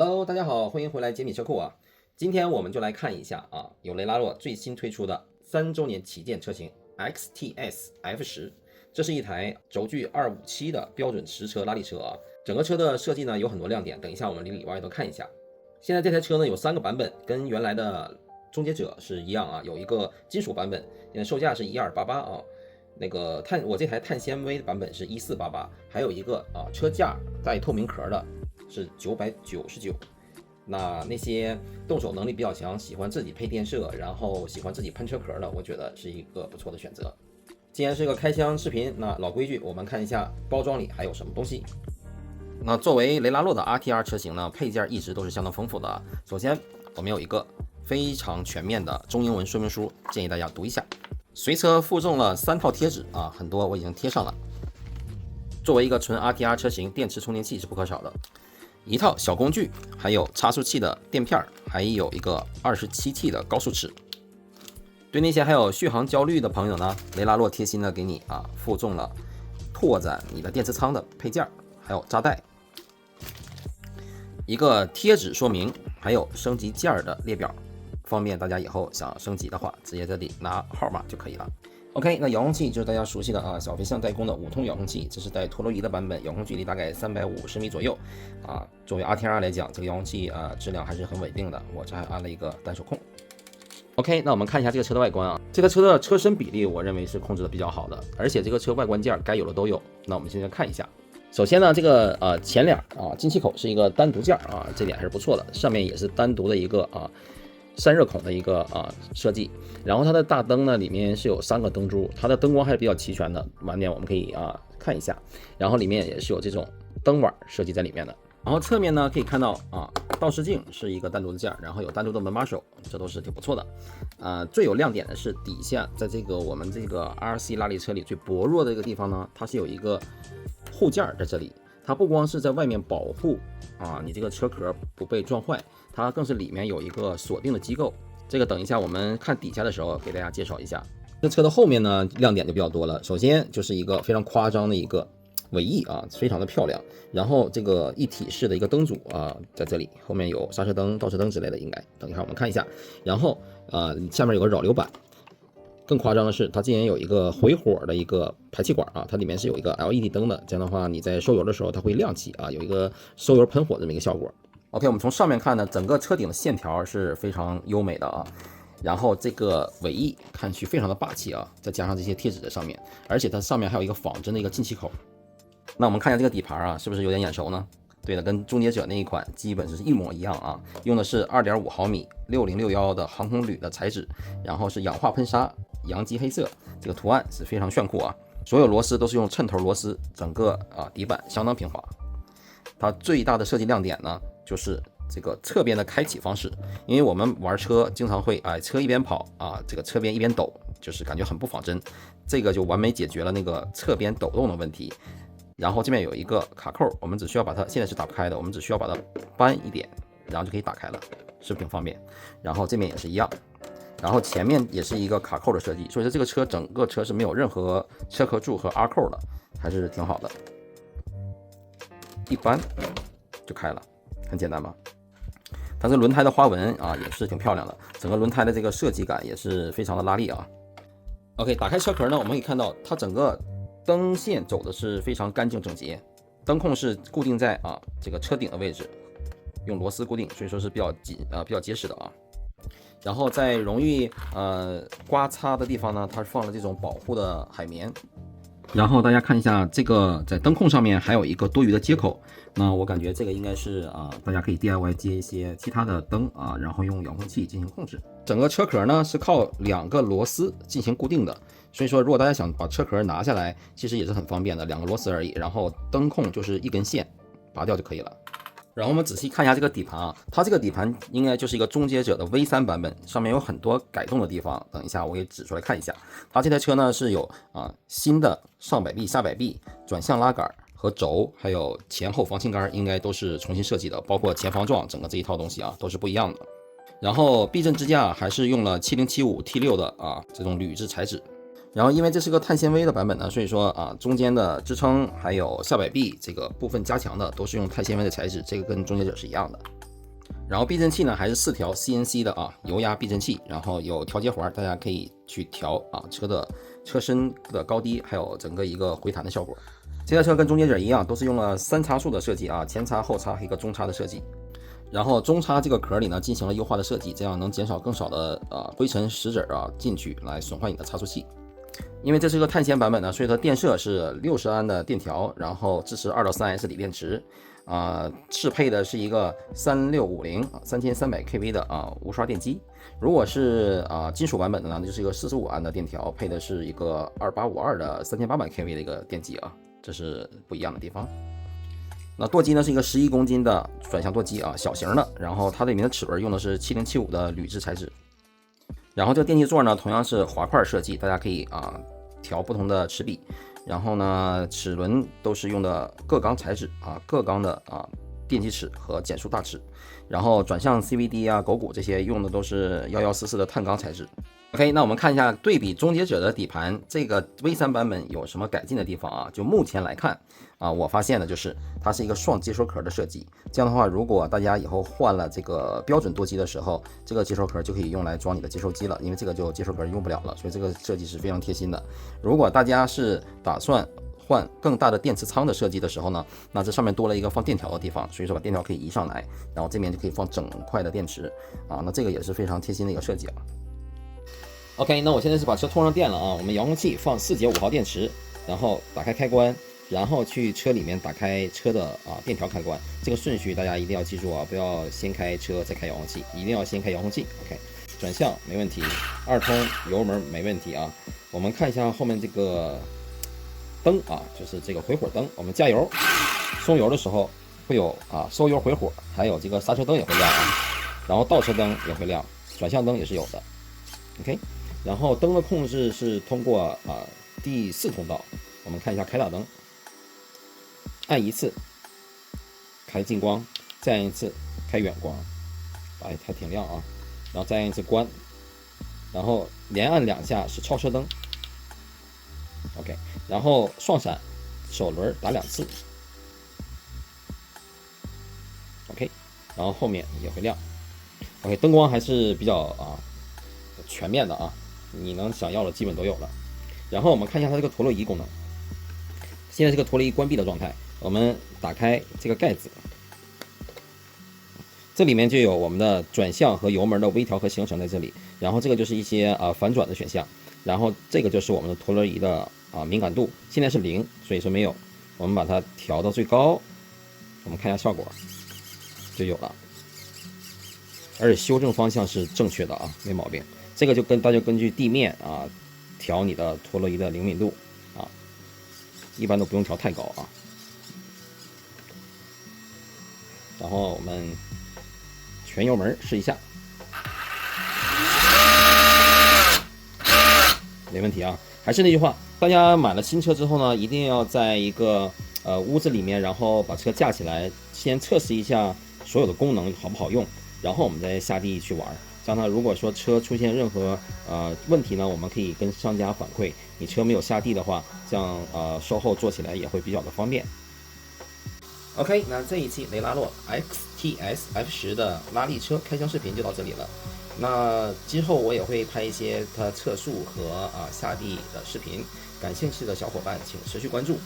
Hello，大家好，欢迎回来解密车库啊。今天我们就来看一下啊，有雷拉洛最新推出的3周年旗舰车型 XTS F10，这是一台轴距257的标准实车拉力车啊。整个车的设计呢有很多亮点，等一下我们里里外外都看一下。现在这台车呢有3个版本，跟原来的终结者是一样啊，有一个金属版本，现在售价是1288啊。那个我这台碳纤维的版本是1488，还有一个车架带透明壳的是999。那些动手能力比较强，喜欢自己配电摄，然后喜欢自己喷车壳的，我觉得是一个不错的选择。既然是一个开箱视频，那老规矩，我们看一下包装里还有什么东西。那作为雷拉洛的 RTR 车型呢，配件一直都是相当丰富的。首先，我们有一个非常全面的中英文说明书，建议大家读一下。随车附赠了3套贴纸啊，很多我已经贴上了。作为一个纯 RTR 车型，电池充电器是不可少的，一套小工具，还有差速器的垫片，还有一个27T 的高速尺。对那些还有续航焦虑的朋友呢，雷拉洛贴心的给你附赠了拓展你的电池仓的配件，还有扎带，一个贴纸说明，还有升级件的列表。方便大家以后想升级的话，直接这里拿号码就可以了。OK， 那遥控器就是大家熟悉的小飞象代工的5通遥控器，这是带陀螺仪的版本，遥控距离大概350米左右作为 RTR 来讲，这个遥控器质量还是很稳定的。我这还安了一个单手控。OK， 那我们看一下这个车的外观啊，这个车的车身比例我认为是控制的比较好的，而且这个车外观件该有的都有。那我们现在看一下。首先呢，这个前脸进气口是一个单独件这点还是不错的，上面也是单独的一个散热孔的一个设计，然后它的大灯呢里面是有3个灯珠，它的灯光还是比较齐全的，晚点我们可以看一下，然后里面也是有这种灯碗设计在里面的。然后侧面呢可以看到倒视镜是一个单独的件，然后有单独的门把手，这都是挺不错的。最有亮点的是底下，在这个我们这个 RC 拉力车里最薄弱的一个地方呢，它是有一个护件在这里，它不光是在外面保护你这个车壳不被撞坏，它更是里面有一个锁定的机构。这个等一下我们看底下的时候给大家介绍一下。这车的后面呢亮点就比较多了，首先就是一个非常夸张的一个尾翼非常的漂亮，然后这个一体式的一个灯组在这里，后面有刹车灯、倒车灯之类的，应该等一下我们看一下。然后下面有个扰流板。更夸张的是，它竟然有一个回火的一个排气管它里面是有一个 LED 灯的，这样的话你在收油的时候它会亮起有一个收油喷火的这么一个效果。OK， 我们从上面看呢，整个车顶的线条是非常优美的然后这个尾翼看去非常的霸气再加上这些贴纸在上面，而且它上面还有一个仿真的一个进气口。那我们看一下这个底盘是不是有点眼熟呢？对的，跟终结者那一款基本是一模一样用的是 2.5 毫米6061的航空铝的材质，然后是氧化喷砂阳极黑色，这个图案是非常炫酷所有螺丝都是用衬头螺丝，整个底板相当平滑。它最大的设计亮点呢，就是这个侧边的开启方式，因为我们玩车经常会车一边跑这个侧边一边抖，就是感觉很不仿真，这个就完美解决了那个侧边抖动的问题。然后这边有一个卡扣，我们只需要把它，现在是打不开的，我们只需要把它扳一点，然后就可以打开了，是不是挺方便？然后这边也是一样，然后前面也是一个卡扣的设计，所以说这个车整个车是没有任何车壳柱和 R 扣的，还是挺好的。一扳就开了，很简单吧？它这轮胎的花纹也是挺漂亮的，整个轮胎的这个设计感也是非常的拉力OK， 打开车壳呢，我们可以看到它整个灯线走的是非常干净整洁，灯控是固定在这个车顶的位置，用螺丝固定，所以说是比较结实的然后在容易刮擦的地方呢，它放了这种保护的海绵。然后大家看一下这个，在灯控上面还有一个多余的接口，那我感觉这个应该是大家可以 DIY 接一些其他的灯然后用遥控器进行控制。整个车壳呢是靠2个螺丝进行固定的，所以说如果大家想把车壳拿下来，其实也是很方便的，2个螺丝而已，然后灯控就是一根线，拔掉就可以了。然后我们仔细看一下这个底盘它这个底盘应该就是一个终结者的 V3 版本，上面有很多改动的地方，等一下我给指出来看一下。它这台车呢是有新的上摆臂、下摆臂、转向拉杆和轴，还有前后防倾杆应该都是重新设计的，包括前防撞，整个这一套东西都是不一样的。然后避震支架还是用了7075 T6 的这种铝制材质。然后因为这是个碳纤维的版本呢，所以说中间的支撑还有下摆臂这个部分加强的都是用碳纤维的材质，这个跟终结者是一样的。然后避震器呢还是4条 CNC 的啊油压避震器，然后有调节环，大家可以去调啊车的车身的高低，还有整个一个回弹的效果。这台车跟终结者一样，都是用了3叉束的设计啊，前叉、后叉和一个中叉的设计。然后中叉这个壳里呢进行了优化的设计，这样能减少更少的灰尘石子啊进去来损坏你的差速器。因为这是个碳纤版本呢，所以它电摄是60安的电条，然后支持2到3S 锂电池。适配的是一个36503300 kV 的无刷电机。如果是金属版本的呢，就是一个45安的电条，配的是一个2852的3800 kV 的一个电机啊，这是不一样的地方。那舵机呢是一个11公斤的转向舵机啊，小型的，然后它里面的齿轮用的是7075的铝制材质。然后这个电气座呢同样是滑块设计，大家可以调不同的齿比。然后呢，齿轮都是用的铬钢材质铬钢的电气齿和减速大齿。然后转向 CVD 狗骨这些用的都是1144的碳钢材质。OK， 那我们看一下对比终结者的底盘，这个 V3 版本有什么改进的地方就目前来看我发现的就是它是一个双接收壳的设计。这样的话，如果大家以后换了这个标准舵机的时候，这个接收壳就可以用来装你的接收机了，因为这个就接收壳用不了了，所以这个设计是非常贴心的。如果大家是打算换更大的电池仓的设计的时候呢，那这上面多了一个放电条的地方，所以说把电条可以移上来，然后这边就可以放整块的电池那这个也是非常贴心的一个设计OK， 那我现在是把车充上电了我们遥控器放4节5号电池，然后打开开关，然后去车里面打开车的电条开关，这个顺序大家一定要记住不要先开车再开遥控器，一定要先开遥控器。OK， 转向没问题，2通油门没问题我们看一下后面这个灯就是这个回火灯，我们加油松油的时候会有收油回火，还有这个刹车灯也会亮然后倒车灯也会亮，转向灯也是有的。OK。然后灯的控制是通过第4通道，我们看一下开大灯，按1次开近光，再按1次开远光，它挺亮然后再按1次关，然后连按2下是超车灯。OK， 然后双闪手轮打2次。OK， 然后后面也会亮。OK， 灯光还是比较全面的你能想要的基本都有了。然后我们看一下它这个陀螺仪功能，现在这个陀螺仪关闭的状态，我们打开这个盖子，这里面就有我们的转向和油门的微调和行程在这里，然后这个就是一些反转的选项，然后这个就是我们的陀螺仪的敏感度，现在是0，所以说没有，我们把它调到最高，我们看一下效果就有了，而且修正方向是正确的没毛病。这个就大家根据地面调你的陀螺仪的灵敏度一般都不用调太高然后我们全油门试一下，没问题还是那句话，大家买了新车之后呢，一定要在一个屋子里面，然后把车架起来，先测试一下所有的功能好不好用，然后我们再下地去玩。这样呢，如果说车出现任何问题呢，我们可以跟商家反馈。你车没有下地的话，这样售后做起来也会比较的方便。OK， 那这一期雷拉洛 XTS F10的拉力车开箱视频就到这里了。那之后我也会拍一些它测速和下地的视频，感兴趣的小伙伴请持续关注。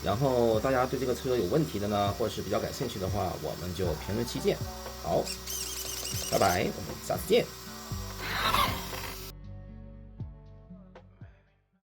然后大家对这个车有问题的呢，或是比较感兴趣的话，我们就评论区见。好。拜拜，我们下次见。